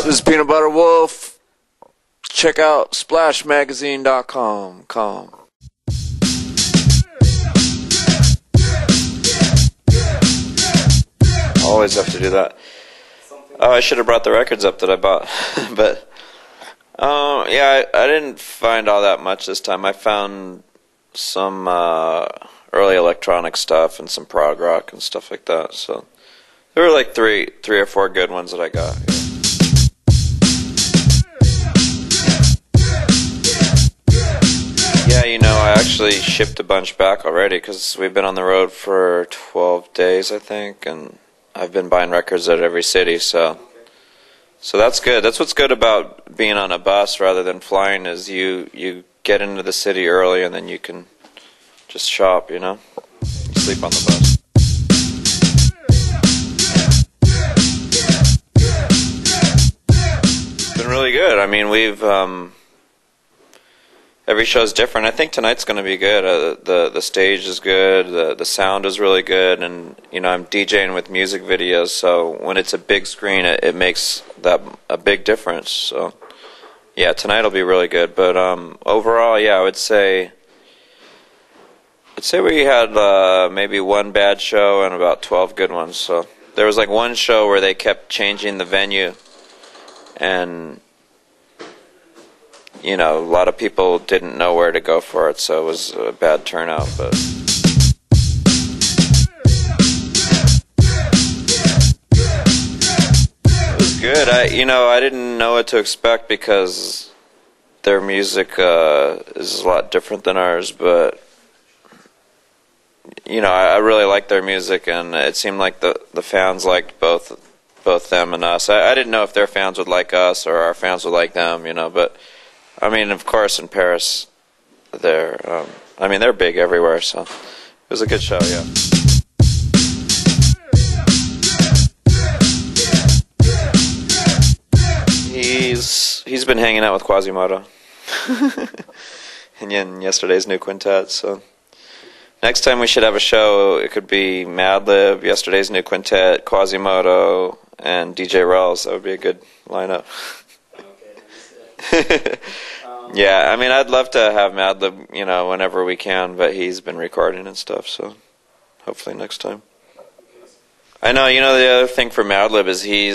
up? This is Peanut Butter Wolf. Check out splashmagazine.com. Always have to do that. Oh, I should have brought the records up that I bought. But, yeah, I didn't find all that much this time. I found some early electronic stuff and some prog rock and stuff like that. So there were like three or four good ones that I got. Yeah, you know, I actually shipped a bunch back already because we've been on the road for 12 days, I think, and I've been buying records at every city, so that's good. That's what's good about being on a bus rather than flying is you get into the city early and then you can just shop, you know? You sleep on the bus. It's been really good. I mean, we've every show's different. I think tonight's going to be good. The stage is good. The sound is really good. And, you know, I'm DJing with music videos, so when it's a big screen, it makes that a big difference. So, yeah, tonight will be really good. But overall, yeah, I'd say we had maybe one bad show and about 12 good ones. So there was like one show where they kept changing the venue, and you know, a lot of people didn't know where to go for it, so it was a bad turnout, but it was good. I didn't know what to expect because their music is a lot different than ours, but you know, I really liked their music, and it seemed like the fans liked both them and us. I didn't know if their fans would like us or our fans would like them, you know, but I mean, of course, in Paris, they're big everywhere, so it was a good show, yeah. He's been hanging out with Quasimodo in yesterday's new quintet, so next time we should have a show. It could be Madlib, yesterday's new quintet, Quasimodo, and DJ Rells. That would be a good lineup. Yeah, I mean, I'd love to have Madlib, you know, whenever we can, but he's been recording and stuff, so hopefully next time. I know, you know, the other thing for Madlib is he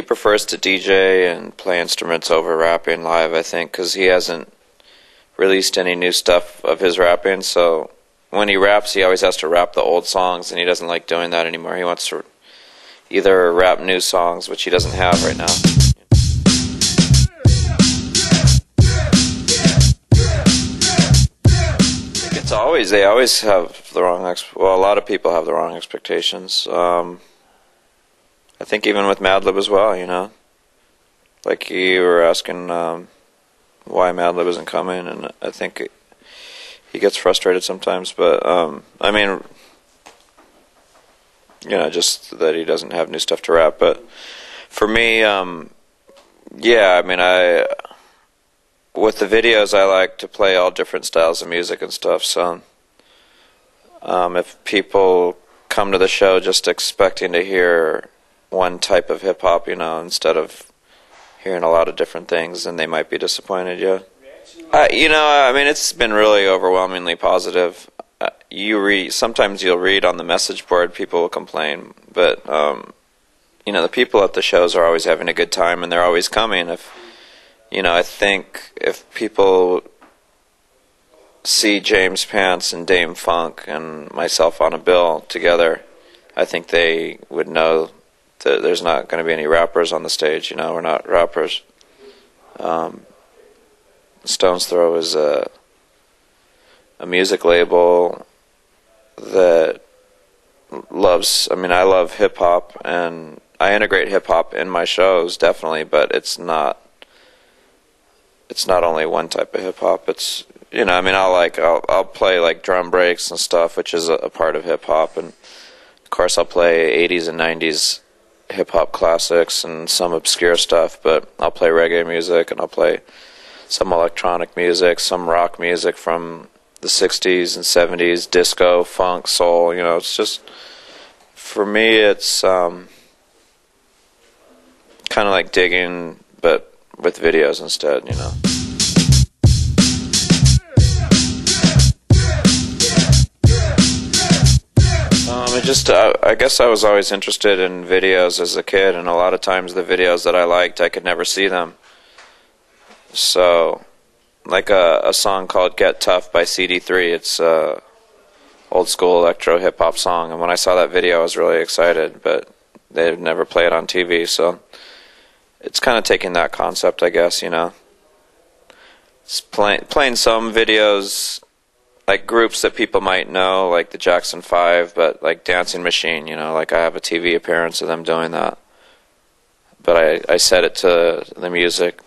prefers to DJ and play instruments over rapping live, I think, because he hasn't released any new stuff of his rapping, so when he raps, he always has to rap the old songs, and he doesn't like doing that anymore. He wants to either rap new songs, which he doesn't have right now. They always have the wrong well, a lot of people have the wrong expectations. I think even with Madlib as well, you know. Like you were asking why Madlib isn't coming, and I think he gets frustrated sometimes, but I mean, you know, just that he doesn't have new stuff to rap. But for me, yeah, I mean, with the videos, I like to play all different styles of music and stuff, so if people come to the show just expecting to hear one type of hip-hop, you know, instead of hearing a lot of different things, then they might be disappointed, yeah. You know, I mean, it's been really overwhelmingly positive. Sometimes you'll read on the message board, people will complain, but, you know, the people at the shows are always having a good time, and they're always coming. You know, I think if people see James Pants and Dame Funk and myself on a bill together, I think they would know that there's not going to be any rappers on the stage. You know, we're not rappers. Stone's Throw is a music label that loves, I mean, I love hip-hop, and I integrate hip-hop in my shows, definitely, but it's not only one type of hip hop. It's, you know, I mean, I'll play like drum breaks and stuff, which is a part of hip hop, and of course I'll play 80s and 90s hip hop classics and some obscure stuff, but I'll play reggae music, and I'll play some electronic music, some rock music from the 60s and 70s, disco, funk, soul. You know, it's just, for me, it's kind of like digging, but with videos instead, you know. I guess I was always interested in videos as a kid, and a lot of times the videos that I liked, I could never see them. So, like a song called Get Tough by CD3, it's a old school electro hip hop song, and when I saw that video I was really excited, but they'd never play it on TV, so it's kind of taking that concept, I guess, you know. It's playing some videos, like groups that people might know, like the Jackson 5, but like Dancing Machine, you know, like I have a TV appearance of them doing that. But I set it to the music.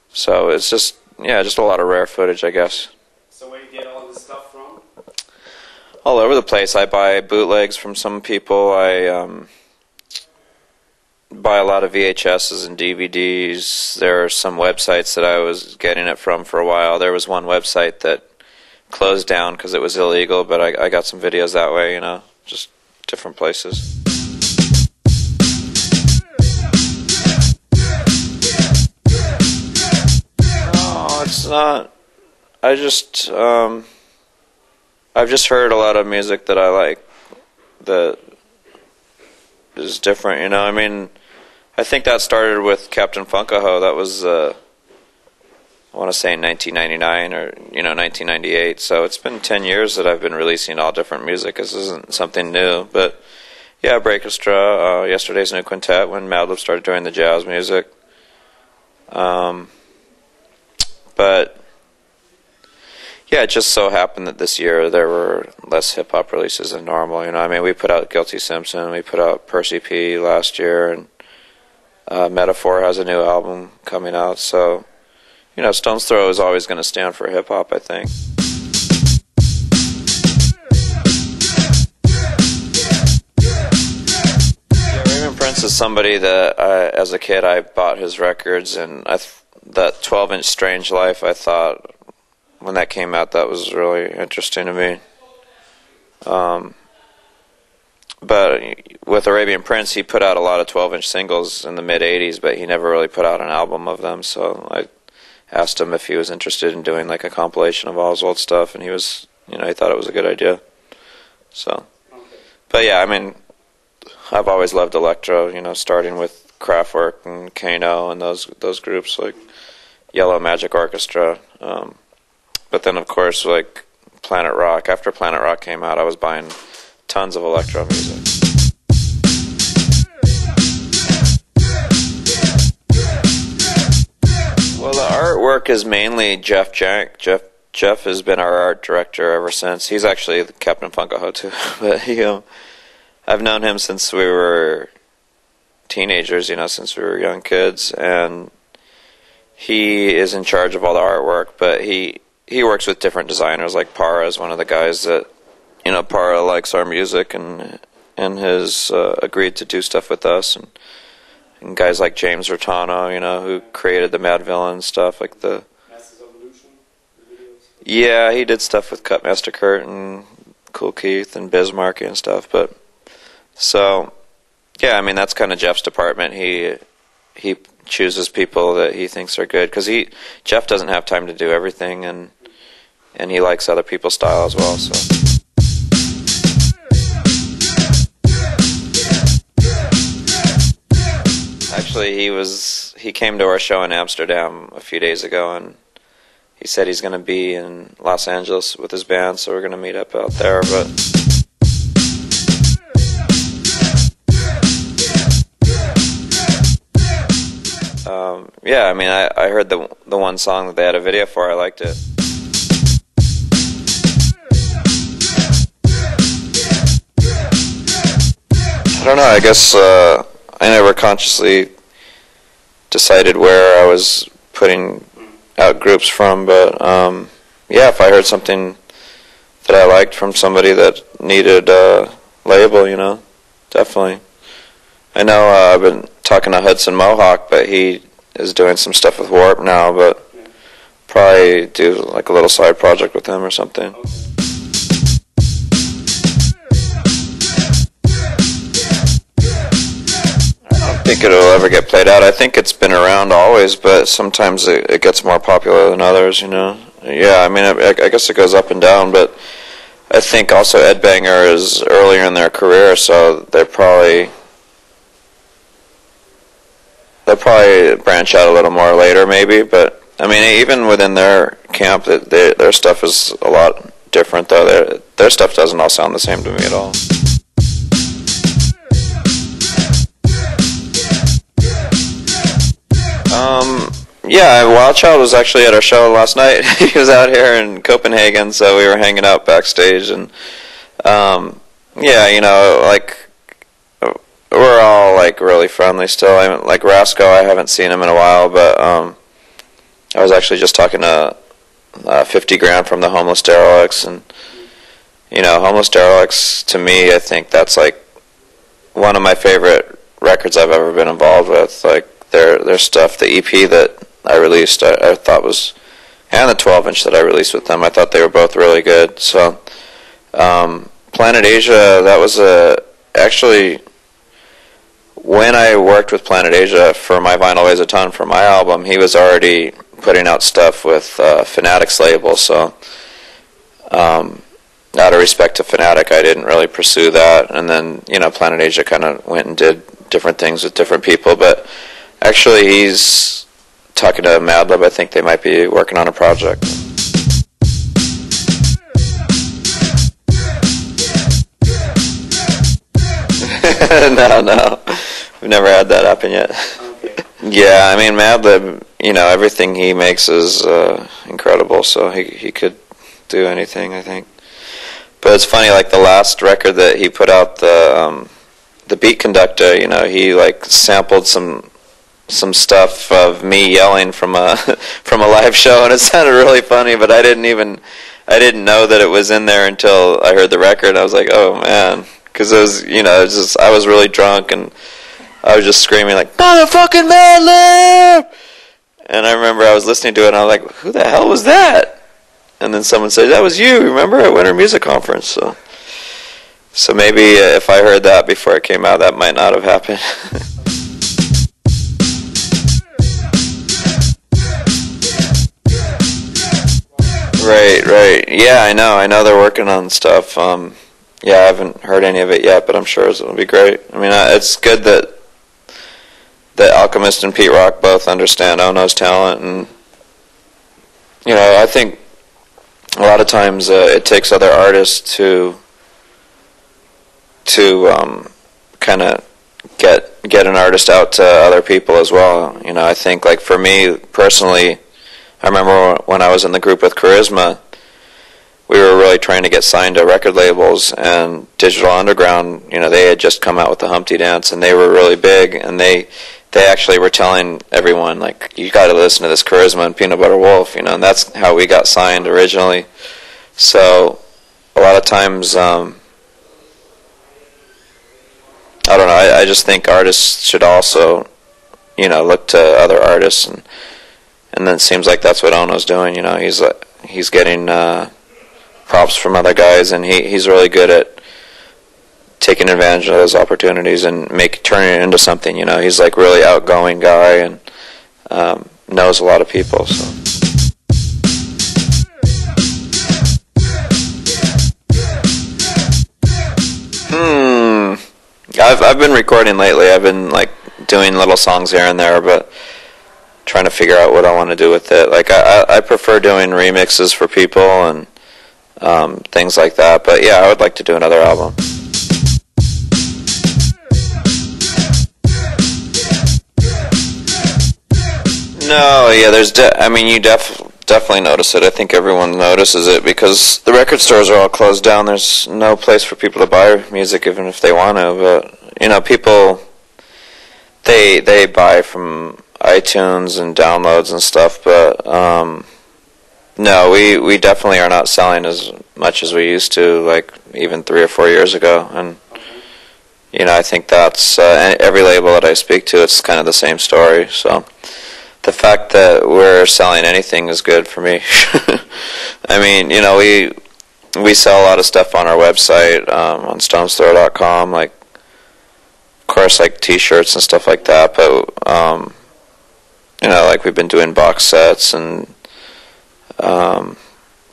So it's just, yeah, just a lot of rare footage, I guess. So where you get all this stuff from? All over the place. I buy bootlegs from some people. I buy a lot of VHSs and DVDs. There are some websites that I was getting it from for a while. There was one website that closed down because it was illegal, but I got some videos that way, you know, just different places. No, it's not. I've just heard a lot of music that I like that is different, you know. I mean, I think that started with Captain Funkaho. That was I want to say in 1999 or, you know, 1998. So it's been 10 years that I've been releasing all different music. This isn't something new. But, yeah, Breakestra, Yesterday's New Quintet, when Madlib started doing the jazz music. But, yeah, it just so happened that this year there were less hip-hop releases than normal. You know, I mean, we put out Guilty Simpson, we put out Percy P last year, and Metaphor has a new album coming out, so... You know, Stone's Throw is always going to stand for hip-hop, I think. Yeah, Raymond Prince is somebody that, as a kid, I bought his records, and that 12-inch Strange Life, I thought, when that came out, that was really interesting to me. But with Arabian Prince, he put out a lot of 12-inch singles in the mid-'80s, but he never really put out an album of them, so I asked him if he was interested in doing like a compilation of all his old stuff, and he was, you know, he thought it was a good idea. So, but yeah, I mean, I've always loved electro, you know, starting with Kraftwerk and Kano and those groups like Yellow Magic Orchestra. But then, of course, like Planet Rock. After Planet Rock came out, I was buying tons of electro music. Well, the artwork is mainly Jeff Jank. Jeff has been our art director ever since. He's actually Captain Funkaho too, but I've known him since we were teenagers, you know, since we were young kids, and he is in charge of all the artwork. But he works with different designers. Like Para is one of the guys that, you know, Para likes our music and has agreed to do stuff with us, and guys like James Rotano, you know, who created the Mad Villain stuff, like the Masters of Illusion videos. Yeah, he did stuff with Cutmaster Kurt and Cool Keith and Bismarck and stuff. But so, yeah, I mean, that's kind of Jeff's department. He chooses people that he thinks are good, because Jeff doesn't have time to do everything, and he likes other people's style as well. So. Actually, he came to our show in Amsterdam a few days ago, and he said he's going to be in Los Angeles with his band, so we're going to meet up out there. But yeah, I mean, I heard the one song that they had a video for. I liked it. I don't know. I guess I never consciously decided where I was putting out groups from, but yeah, if I heard something that I liked from somebody that needed a label, you know, definitely. I know I've been talking to Hudson Mohawk, but he is doing some stuff with Warp now, but probably do like a little side project with him or something. I don't think think it'll ever get played out. I think it's been around always, but sometimes it gets more popular than others, you know. Yeah, I mean, I guess it goes up and down, but I think also Ed Banger is earlier in their career, so they'll probably branch out a little more later, maybe. But I mean, even within their camp, their stuff is a lot different, though. Their stuff doesn't all sound the same to me at all. Yeah, Wild Child was actually at our show last night. He was out here in Copenhagen, so we were hanging out backstage, and yeah, you know, like we're all like really friendly still. I mean, like Rasco, I haven't seen him in a while, but I was actually just talking to 50 Grand from the Homeless Derelicts, and you know, Homeless Derelicts, to me, I think that's like one of my favorite records I've ever been involved with. Like their stuff, the EP that I released, I thought was, and the 12-inch that I released with them, I thought they were both really good. So Planet Asia, that was actually when I worked with Planet Asia for my Vinyl Weighs a Ton for my album, he was already putting out stuff with Fanatic's label, so out of respect to Fanatic, I didn't really pursue that. And then, you know, Planet Asia kind of went and did different things with different people. But actually, he's talking to Madlib. I think they might be working on a project. No. We've never had that happen yet. Okay. Yeah, I mean, Madlib, you know, everything he makes is incredible, so he could do anything, I think. But it's funny, like the last record that he put out, the Beat Conductor, you know, he like sampled some stuff of me yelling from a from a live show, and it sounded really funny, but I didn't know that it was in there until I heard the record. I was like, oh man, because it was, you know, I was really drunk, and I was just screaming like, motherfucking Madlib! And I remember I was listening to it, and I was like, who the hell was that? And then someone said, that was you, remember, at Winter Music Conference. So maybe if I heard that before it came out, that might not have happened. Right. Yeah, I know they're working on stuff. Yeah, I haven't heard any of it yet, but I'm sure it'll be great. I mean, it's good that Alchemist and Pete Rock both understand Ono's talent, and you know, I think a lot of times it takes other artists to kind of get an artist out to other people as well. You know, I think like for me personally, I remember when I was in the group with Charisma, we were really trying to get signed to record labels, and Digital Underground, you know, they had just come out with the Humpty Dance, and they were really big, and they actually were telling everyone, like, you got to listen to this Charisma and Peanut Butter Wolf, you know, and that's how we got signed originally. So a lot of times, I don't know, I just think artists should also, you know, look to other artists, and then it seems like that's what Ono's doing, you know, he's getting props from other guys, and he's really good at taking advantage of those opportunities and turning it into something, you know. He's like really outgoing guy, and knows a lot of people, so. I've been recording lately. I've been like doing little songs here and there, but trying to figure out what I want to do with it. Like I prefer doing remixes for people and things like that. But yeah, I would like to do another album. No, yeah, I mean, you definitely notice it. I think everyone notices it because the record stores are all closed down. There's no place for people to buy music, even if they want to. But you know, people they buy from iTunes and downloads and stuff. But no, we definitely are not selling as much as we used to, like even 3 or 4 years ago. And you know, I think that's every label that I speak to, it's kind of the same story. So the fact that we're selling anything is good for me. I mean, you know, we sell a lot of stuff on our website, on stonesthrow.com, like course, like T-shirts and stuff like that. But you know, like we've been doing box sets and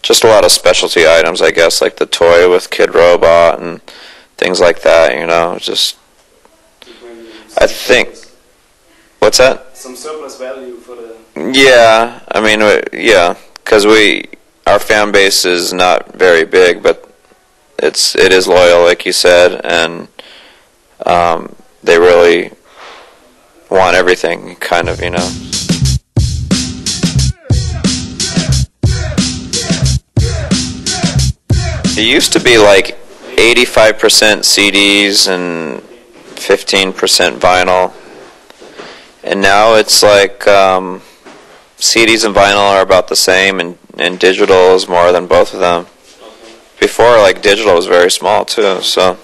just a lot of specialty items, I guess, like the toy with Kid Robot and things like that. You know, just I think. What's that? Some surplus value for the... Yeah, I mean, yeah, because our fan base is not very big, but it is loyal, like you said, and they really want everything, kind of, you know. It used to be like 85% CDs and 15% vinyl. And now it's like CDs and vinyl are about the same, and digital is more than both of them. Before, like, digital was very small too, so.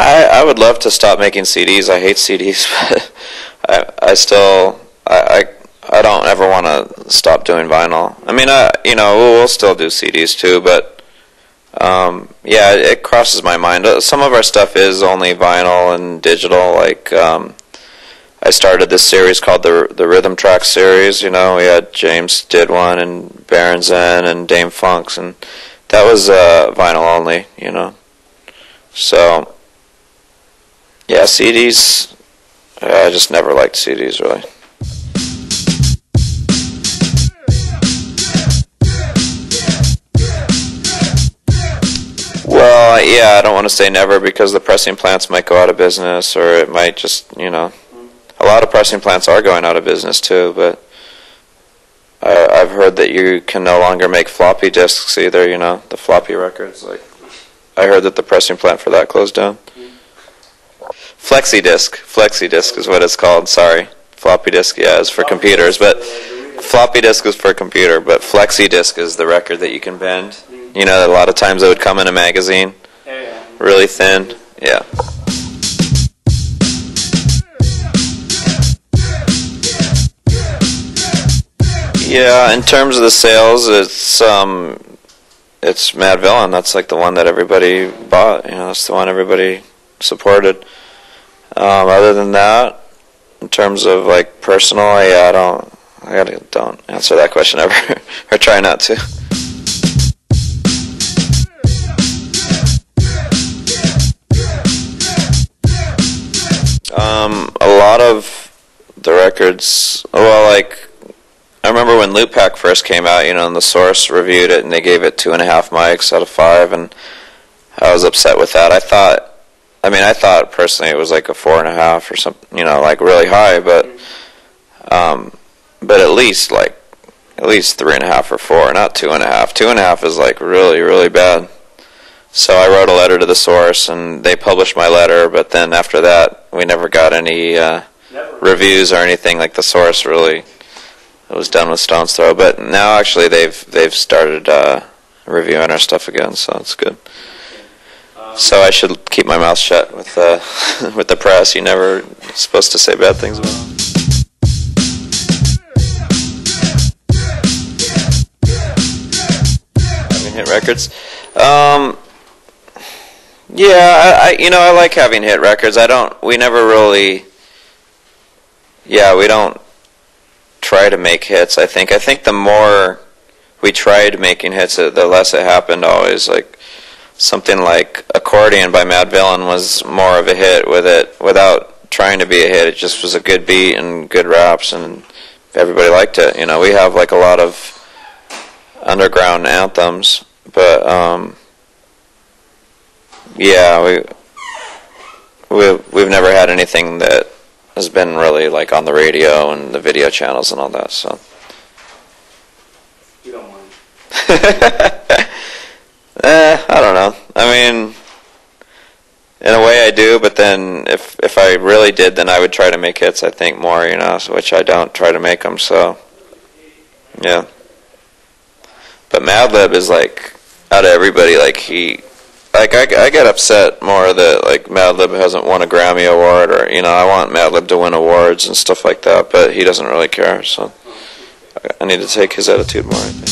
I would love to stop making CDs. I hate CDs, but I don't ever want to stop doing vinyl. I mean, you know, we'll still do CDs too, but yeah, it crosses my mind. Some of our stuff is only vinyl and digital. Like I started this series called the Rhythm Track series. You know, we had James did one, and Baron Zen and Dame Funks, and that was vinyl only. You know, so yeah, CDs. I just never liked CDs really. Well, yeah, I don't want to say never because the pressing plants might go out of business, or it might just, you know, a lot of pressing plants are going out of business too, but I've heard that you can no longer make floppy disks either, you know, the floppy records. Like, I heard that the pressing plant for that closed down. Flexi disk is what it's called, sorry. Floppy disk, yeah, is for computers, but floppy disk is for computer, but flexi disk is the record that you can bend. You know, a lot of times it would come in a magazine, really thin, yeah. Yeah, in terms of the sales, it's Mad Villain. That's like the one that everybody bought. You know, that's the one everybody supported. Other than that, in terms of like personal, yeah, I don't answer that question ever, or try not to. A lot of the records, well, like, I remember when Loop Pack first came out, you know, and The Source reviewed it, and they gave it 2.5 mics out of 5, and I was upset with that. I thought personally it was like a 4.5 or something, you know, like really high, but at least 3.5 or 4, not 2.5. 2.5 is like really, really bad. So I wrote a letter to The Source, and they published my letter, but then after that, we never got any reviews or anything. Like The Source really, it was done with Stone's Throw. But now actually they've started reviewing our stuff again, so it's good. So I should keep my mouth shut with with the press. You're never supposed to say bad things about them. Having hit records. Yeah, I like having hit records. We never really, we don't try to make hits, I think. I think the more we tried making hits, the less it happened always. Like, something like Accordion by Mad Villain was more of a hit with it, without trying to be a hit. It just was a good beat and good raps, and everybody liked it. You know, we have like a lot of underground anthems, but yeah, we've never had anything that has been really like on the radio and the video channels and all that. So you don't mind? I don't know. I mean, in a way I do, but then if I really did, then I would try to make hits, I think, more, you know, so, which I don't try to make them, so yeah. But Madlib is like, out of everybody, like I get upset more that like Madlib hasn't won a Grammy award, or, you know, I want Madlib to win awards and stuff like that, but he doesn't really care, so I need to take his attitude more, I think.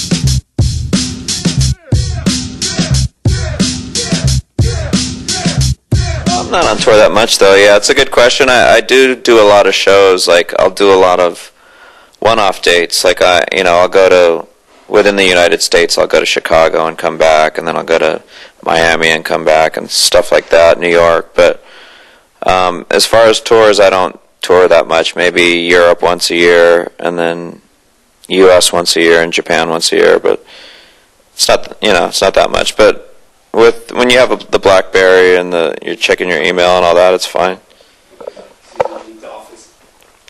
I'm not on tour that much, though. Yeah, it's a good question. I do a lot of shows. Like, I'll do a lot of one-off dates. Like, I'll go to, within the United States, I'll go to Chicago and come back, and then I'll go to Miami and come back and stuff like that, New York. But as far as tours, I don't tour that much. Maybe Europe once a year, and then U.S. once a year, and Japan once a year. But it's not, it's not that much. But when you have the BlackBerry and you're checking your email and all that, it's fine.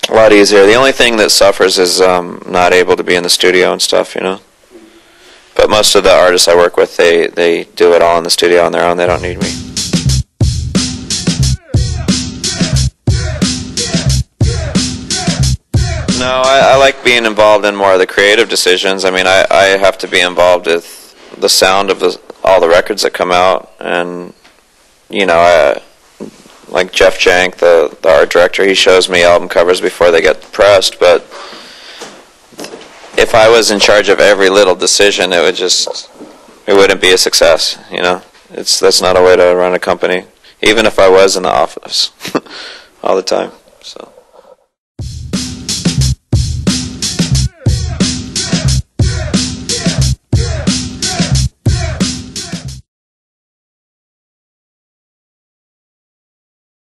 A lot easier. The only thing that suffers is not able to be in the studio and stuff, But most of the artists I work with, they do it all in the studio on their own. They don't need me. No, I like being involved in more of the creative decisions. I mean, I have to be involved with the sound of all the records that come out, and like Jeff Jank, the art director, he shows me album covers before they get pressed. But if I was in charge of every little decision, it wouldn't be a success. That's not a way to run a company. Even if I was in the office all the time. So.